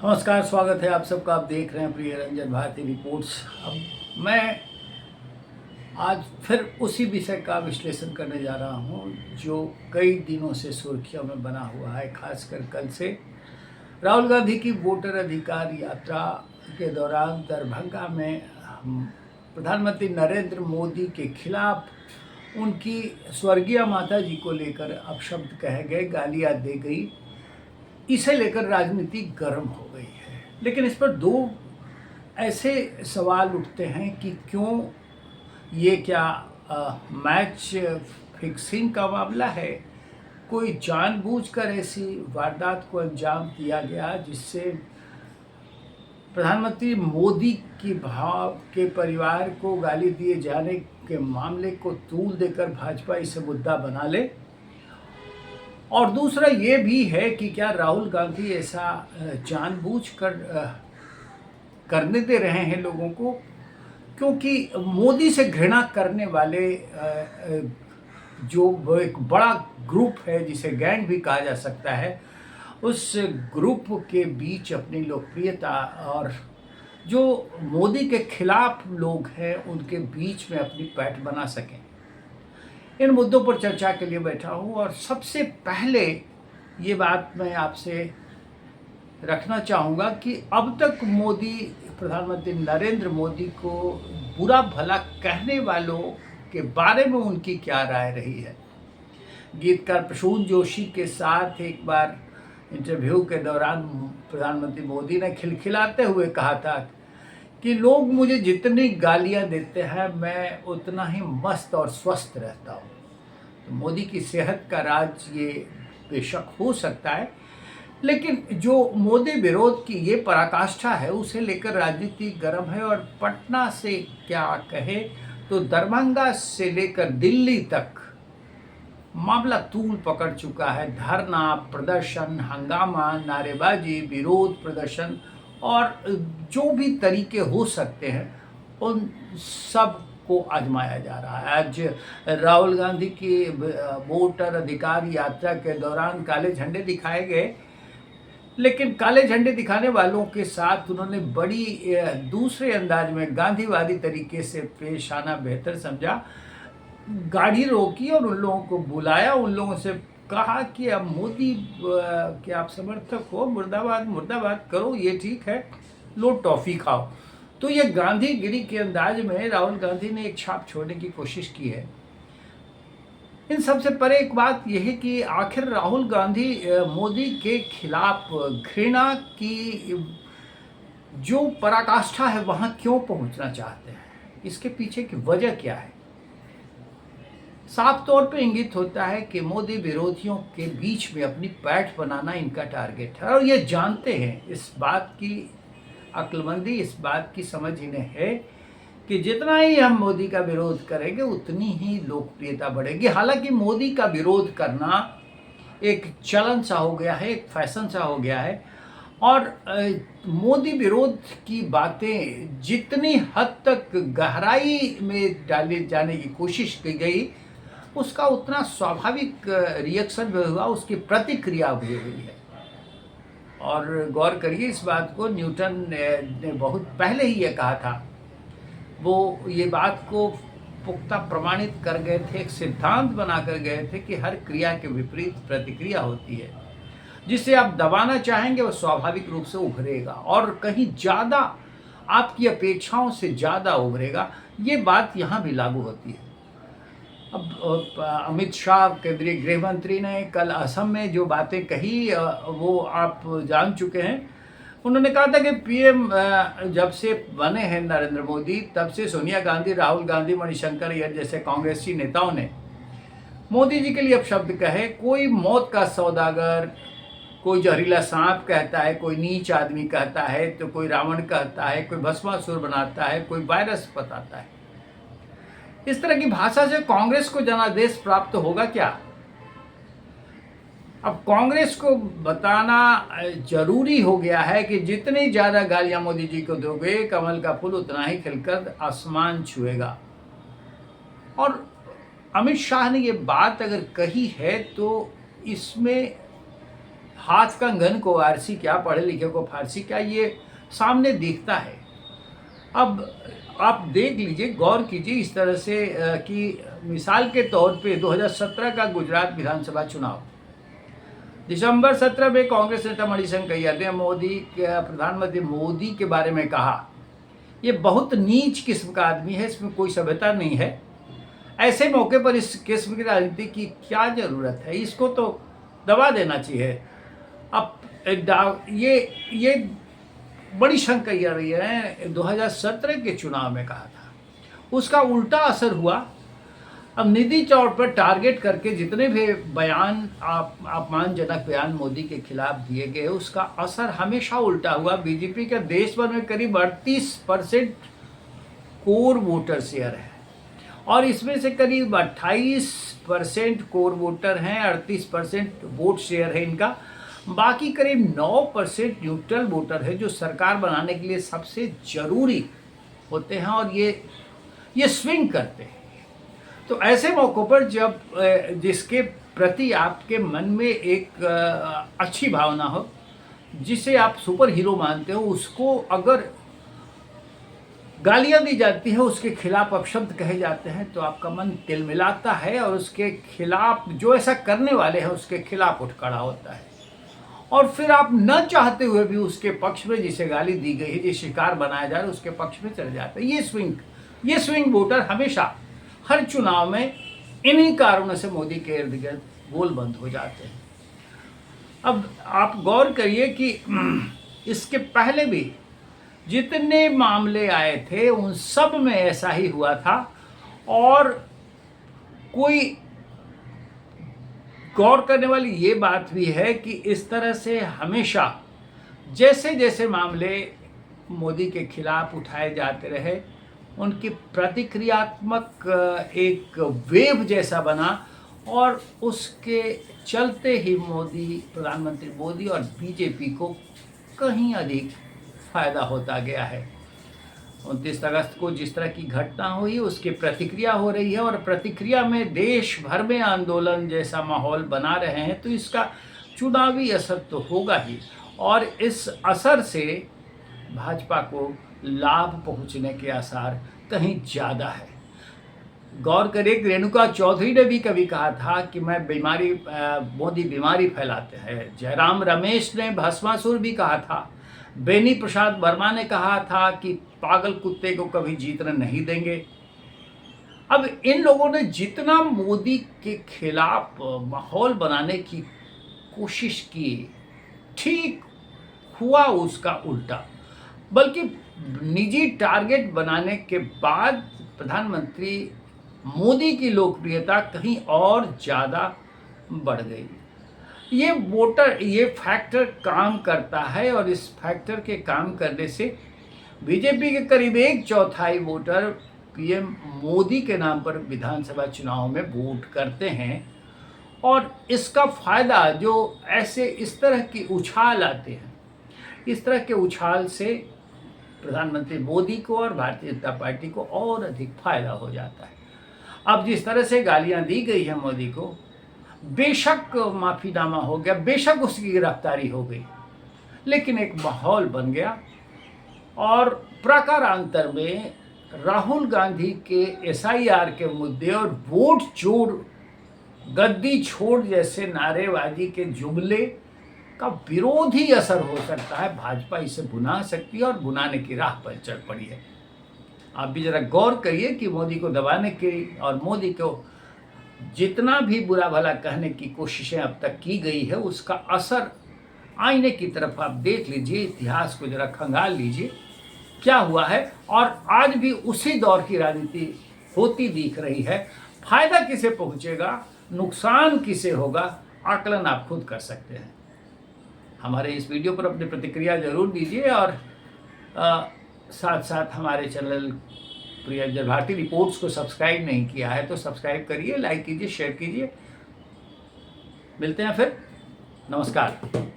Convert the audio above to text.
नमस्कार, स्वागत है आप सबका। आप देख रहे हैं प्रिय रंजन भारती रिपोर्ट्स। अब मैं आज फिर उसी विषय का विश्लेषण करने जा रहा हूं जो कई दिनों से सुर्खियों में बना हुआ है। खासकर कल से राहुल गांधी की वोटर अधिकार यात्रा के दौरान दरभंगा में प्रधानमंत्री नरेंद्र मोदी के खिलाफ उनकी स्वर्गीय माता जी को लेकर अपशब्द कहे गए, गालियाँ दी गई। इसे लेकर राजनीति गर्म हो गई है। लेकिन इस पर दो ऐसे सवाल उठते हैं कि क्यों ये क्या मैच फिक्सिंग का मामला है, कोई जानबूझकर ऐसी वारदात को अंजाम दिया गया जिससे प्रधानमंत्री मोदी की भाव के परिवार को गाली दिए जाने के मामले को तूल देकर भाजपा इसे मुद्दा बना ले। और दूसरा ये भी है कि क्या राहुल गांधी ऐसा जानबूझकर करने दे रहे हैं लोगों को, क्योंकि मोदी से घृणा करने वाले जो एक बड़ा ग्रुप है जिसे गैंग भी कहा जा सकता है, उस ग्रुप के बीच अपनी लोकप्रियता और जो मोदी के खिलाफ लोग हैं उनके बीच में अपनी पैठ बना सकें। इन मुद्दों पर चर्चा के लिए बैठा हूँ और सबसे पहले ये बात मैं आपसे रखना चाहूँगा कि अब तक प्रधानमंत्री नरेंद्र मोदी को बुरा भला कहने वालों के बारे में उनकी क्या राय रही है। गीतकार प्रसून जोशी के साथ एक बार इंटरव्यू के दौरान प्रधानमंत्री मोदी ने खिलखिलाते हुए कहा था कि लोग मुझे जितनी गालियां देते हैं मैं उतना ही मस्त और स्वस्थ रहता हूं। तो मोदी की सेहत का राज ये बेशक हो सकता है, लेकिन जो मोदी विरोध की ये पराकाष्ठा है उसे लेकर राजनीति गर्म है। और पटना से क्या कहे तो दरभंगा से लेकर दिल्ली तक मामला तूल पकड़ चुका है। धरना प्रदर्शन, हंगामा, नारेबाजी, विरोध प्रदर्शन और जो भी तरीके हो सकते हैं उन सब को आजमाया जा रहा है। आज राहुल गांधी की वोटर अधिकार यात्रा के दौरान काले झंडे दिखाए गए, लेकिन काले झंडे दिखाने वालों के साथ उन्होंने बड़ी दूसरे अंदाज में गांधीवादी तरीके से पेश आना बेहतर समझा। गाड़ी रोकी और उन लोगों को बुलाया, उन लोगों से कहा कि अब मोदी के आप समर्थक हो, मुर्दाबाद मुर्दाबाद करो, ये ठीक है, लो टॉफ़ी खाओ। तो ये गांधीगिरी के अंदाज में राहुल गांधी ने एक छाप छोड़ने की कोशिश की है। इन सबसे परे एक बात यह है कि आखिर राहुल गांधी मोदी के खिलाफ घृणा की जो पराकाष्ठा है वहां क्यों पहुंचना चाहते हैं, इसके पीछे की वजह क्या है। साफ तौर पर इंगित होता है कि मोदी विरोधियों के बीच में अपनी पैठ बनाना इनका टारगेट है और ये जानते हैं। इस बात की अक्लमंदी, इस बात की समझ इन्हें है कि जितना ही हम मोदी का विरोध करेंगे उतनी ही लोकप्रियता बढ़ेगी। हालांकि मोदी का विरोध करना एक चलन सा हो गया है, एक फैशन सा हो गया है और मोदी विरोध की बातें जितनी हद तक गहराई में डाले जाने की कोशिश की गई उसका उतना स्वाभाविक रिएक्शन भी हुआ, उसकी प्रतिक्रिया भी हुई है। और गौर करिए इस बात को, न्यूटन ने बहुत पहले ही ये कहा था। वो ये बात को पुख्ता प्रमाणित कर गए थे, एक सिद्धांत बना कर गए थे कि हर क्रिया के विपरीत प्रतिक्रिया होती है। जिसे आप दबाना चाहेंगे वो स्वाभाविक रूप से उभरेगा और कहीं ज़्यादा आपकी अपेक्षाओं से ज़्यादा उभरेगा। ये बात यहाँ भी लागू होती है। अब अमित शाह केंद्रीय गृह मंत्री ने कल असम में जो बातें कही वो आप जान चुके हैं। उन्होंने कहा था कि पीएम जब से बने हैं नरेंद्र मोदी तब से सोनिया गांधी, राहुल गांधी, मणिशंकर अय्यर जैसे कांग्रेसी नेताओं ने मोदी जी के लिए अपशब्द कहे। कोई मौत का सौदागर, कोई जहरीला सांप कहता है, कोई नीच आदमी कहता है, तो कोई रावण कहता है, कोई भस्मासुर बनाता है, कोई वायरस बताता है। इस तरह की भाषा से कांग्रेस को जनादेश प्राप्त होगा क्या? अब कांग्रेस को बताना जरूरी हो गया है कि जितनी ज़्यादा गालियां मोदी जी को दोगे कमल का फूल उतना ही खिलकर आसमान छुएगा। और अमित शाह ने ये बात अगर कही है तो इसमें हाथ कंगन को आरसी क्या, पढ़े लिखे को फारसी क्या, ये सामने दिखता है। अब आप देख लीजिए, गौर कीजिए इस तरह से कि मिसाल के तौर पे 2017 का गुजरात विधानसभा चुनाव, दिसंबर 17 में कांग्रेस नेता मणिशंकर कहिया ने प्रधानमंत्री मोदी के बारे में कहा, ये बहुत नीच किस्म का आदमी है, इसमें कोई सभ्यता नहीं है। ऐसे मौके पर इस किस्म की राजनीति की क्या जरूरत है, इसको तो दबा देना चाहिए। अब ये बड़ी शंका रही है, 2017 के चुनाव में कहा था, उसका उल्टा असर हुआ। अब निजी तौर पर टारगेट करके जितने भी बयान अपमानजनक बयान मोदी के खिलाफ दिए गए, उसका असर हमेशा उल्टा हुआ। बीजेपी का देश भर में करीब 38% कोर वोटर शेयर है और इसमें से करीब 28% कोर वोटर हैं, 38% वोट शेयर है इनका। बाकी करीब 9% न्यूट्रल वोटर है जो सरकार बनाने के लिए सबसे जरूरी होते हैं और ये स्विंग करते हैं। तो ऐसे मौक़ों पर जब जिसके प्रति आपके मन में एक अच्छी भावना हो, जिसे आप सुपर हीरो मानते हो, उसको अगर गालियां दी जाती है, उसके खिलाफ अपशब्द कहे जाते हैं, तो आपका मन तिलमिलाता है और उसके खिलाफ, जो ऐसा करने वाले हैं उसके खिलाफ उठ खड़ा होता है और फिर आप न चाहते हुए भी उसके पक्ष में, जिसे गाली दी गई है, जिस शिकार बनाया जा रहा है, उसके पक्ष में चले जाते हैं। ये स्विंग वोटर हमेशा हर चुनाव में इन्हीं कारणों से मोदी के इर्द गिर्द गोल बंद हो जाते हैं। अब आप गौर करिए कि इसके पहले भी जितने मामले आए थे उन सब में ऐसा ही हुआ था और कोई गौर करने वाली ये बात भी है कि इस तरह से हमेशा जैसे जैसे मामले मोदी के खिलाफ उठाए जाते रहे, उनकी प्रतिक्रियात्मक एक वेव जैसा बना और उसके चलते ही प्रधानमंत्री मोदी और बीजेपी को कहीं अधिक फायदा होता गया है। 29 अगस्त को जिस तरह की घटना हुई उसकी प्रतिक्रिया हो रही है और प्रतिक्रिया में देश भर में आंदोलन जैसा माहौल बना रहे हैं, तो इसका चुनावी असर तो होगा ही और इस असर से भाजपा को लाभ पहुंचने के आसार कहीं ज़्यादा है। गौर करें, रेणुका चौधरी ने भी कभी कहा था कि मोदी बीमारी फैलाते हैं। जयराम रमेश ने भस्मासुर भी कहा था। बेनी प्रसाद वर्मा ने कहा था कि पागल कुत्ते को कभी जीतने नहीं देंगे। अब इन लोगों ने जितना मोदी के खिलाफ माहौल बनाने की कोशिश की, ठीक हुआ उसका उल्टा। बल्कि निजी टारगेट बनाने के बाद प्रधानमंत्री मोदी की लोकप्रियता कहीं और ज़्यादा बढ़ गई। ये फैक्टर काम करता है और इस फैक्टर के काम करने से बीजेपी के करीब 1/4 वोटर पीएम मोदी के नाम पर विधानसभा चुनाव में वोट करते हैं और इसका फ़ायदा जो इस तरह की उछाल आते हैं, इस तरह के उछाल से प्रधानमंत्री मोदी को और भारतीय जनता पार्टी को और अधिक फायदा हो जाता है। अब जिस तरह से गालियां दी गई है मोदी को, बेशक माफीनामा हो गया, बेशक उसकी गिरफ्तारी हो गई, लेकिन एक माहौल बन गया और प्रकारांतर में राहुल गांधी के एसआईआर के मुद्दे और वोट चोर, गद्दी छोड़ जैसे नारेबाजी के जुमले का विरोधी असर हो सकता है। भाजपा इसे भुना सकती है और भुनाने की राह पर चल पड़ी है। आप भी जरा गौर करिए कि मोदी को दबाने की और मोदी को जितना भी बुरा भला कहने की कोशिशें अब तक की गई है, उसका असर आईने की तरफ आप देख लीजिए, इतिहास को जरा खंगाल लीजिए क्या हुआ है और आज भी उसी दौर की राजनीति होती दिख रही है। फायदा किसे पहुंचेगा, नुकसान किसे होगा, आकलन आप खुद कर सकते हैं। हमारे इस वीडियो पर अपनी प्रतिक्रिया जरूर दीजिए और साथ साथ हमारे चैनल प्रिय भारती रिपोर्ट्स को सब्सक्राइब नहीं किया है तो सब्सक्राइब करिए, लाइक कीजिए, शेयर कीजिए। मिलते हैं फिर। नमस्कार।